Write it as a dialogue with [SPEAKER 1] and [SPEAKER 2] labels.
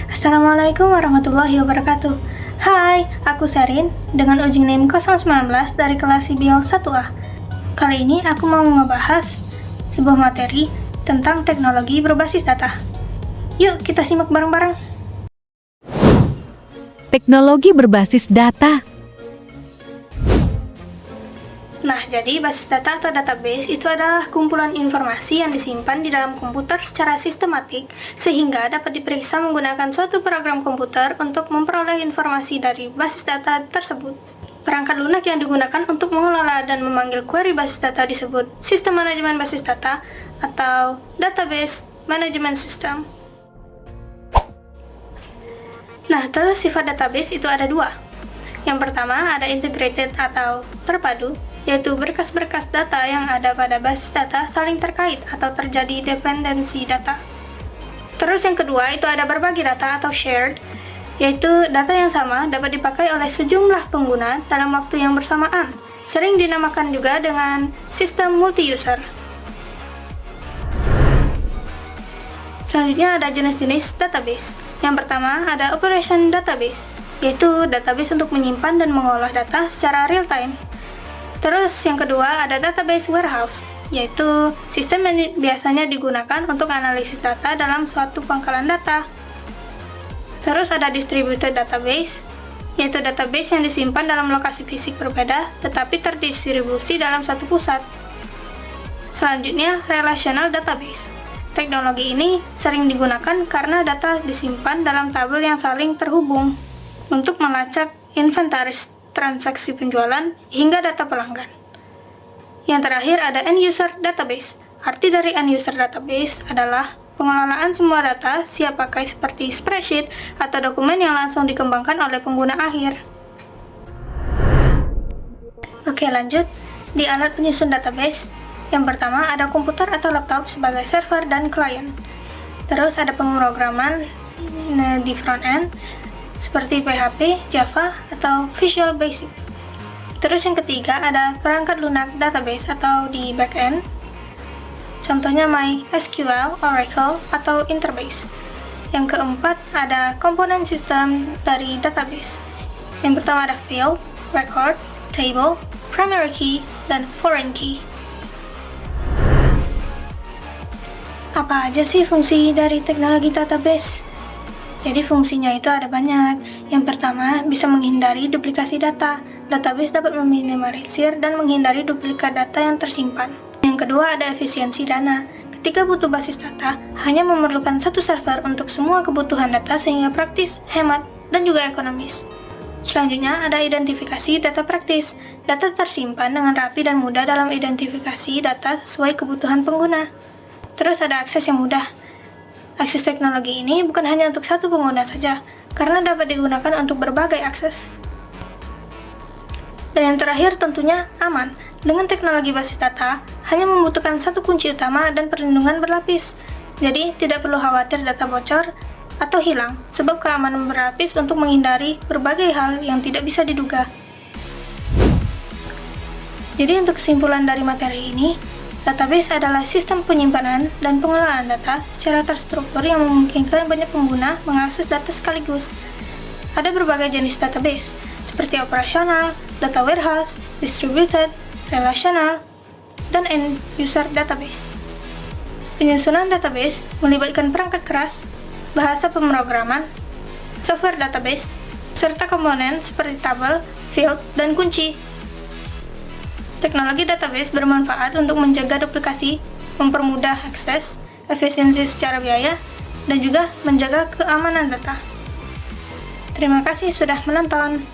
[SPEAKER 1] Assalamualaikum warahmatullahi wabarakatuh. Hai, aku Serin dengan ujung NIM 019 dari kelas Sibial 1A. Kali ini aku mau ngebahas sebuah materi tentang teknologi berbasis data. Yuk kita simak bareng-bareng.
[SPEAKER 2] Teknologi berbasis data.
[SPEAKER 1] Nah, jadi basis data atau database itu adalah kumpulan informasi yang disimpan di dalam komputer secara sistematik sehingga dapat diperiksa menggunakan suatu program komputer untuk memperoleh informasi dari basis data tersebut. Perangkat lunak yang digunakan untuk mengelola dan memanggil query basis data disebut sistem manajemen basis data atau database management system. Nah, terus sifat database itu ada dua. Yang pertama ada integrated atau terpadu, yaitu berkas-berkas data yang ada pada basis data saling terkait atau terjadi dependensi data. Terus yang kedua itu ada berbagi data atau shared, yaitu data yang sama dapat dipakai oleh sejumlah pengguna dalam waktu yang bersamaan. Sering dinamakan juga dengan sistem multi-user. Selanjutnya ada jenis-jenis database. Yang pertama ada operation database, yaitu database untuk menyimpan dan mengolah data secara real-time. Terus yang kedua ada database warehouse, yaitu sistem yang biasanya digunakan untuk analisis data dalam suatu pangkalan data. Terus ada distributed database, yaitu database yang disimpan dalam lokasi fisik berbeda tetapi terdistribusi dalam satu pusat. Selanjutnya relational database. Teknologi ini sering digunakan karena data disimpan dalam tabel yang saling terhubung untuk melacak inventaris transaksi penjualan hingga data pelanggan. Yang terakhir ada end user database. Arti dari end user database adalah pengelolaan semua data siap pakai seperti spreadsheet atau dokumen yang langsung dikembangkan oleh pengguna akhir. Oke, lanjut di alat penyusun database. Yang pertama ada komputer atau laptop sebagai server dan klien. Terus ada pemrograman di front end seperti PHP, Java, atau Visual Basic. Terus yang ketiga ada perangkat lunak database atau di backend. Contohnya MySQL, Oracle, atau Interbase. Yang keempat ada komponen sistem dari database. Yang pertama ada field, record, table, primary key, dan foreign key. Apa aja sih fungsi dari teknologi database? Jadi fungsinya itu ada banyak. Yang pertama, bisa menghindari duplikasi data. Database dapat meminimalisir dan menghindari duplikat data yang tersimpan. Yang kedua, ada efisiensi dana. Ketika butuh basis data, hanya memerlukan satu server untuk semua kebutuhan data sehingga praktis, hemat, dan juga ekonomis. Selanjutnya, ada identifikasi data praktis. Data tersimpan dengan rapi dan mudah dalam identifikasi data sesuai kebutuhan pengguna. Terus ada akses yang mudah. Akses teknologi ini bukan hanya untuk satu pengguna saja, karena dapat digunakan untuk berbagai akses. Dan yang terakhir tentunya aman. Dengan teknologi basis data, hanya membutuhkan satu kunci utama dan perlindungan berlapis. Jadi tidak perlu khawatir data bocor atau hilang, sebab keamanan berlapis untuk menghindari berbagai hal yang tidak bisa diduga. Jadi untuk kesimpulan dari materi ini, database adalah sistem penyimpanan dan pengelolaan data secara terstruktur yang memungkinkan banyak pengguna mengakses data sekaligus. Ada berbagai jenis database, seperti operasional, data warehouse, distributed, relational, dan end user database. Penyusunan database melibatkan perangkat keras, bahasa pemrograman, software database, serta komponen seperti tabel, field, dan kunci. Teknologi database bermanfaat untuk menjaga duplikasi, mempermudah akses, efisiensi secara biaya, dan juga menjaga keamanan data. Terima kasih sudah menonton.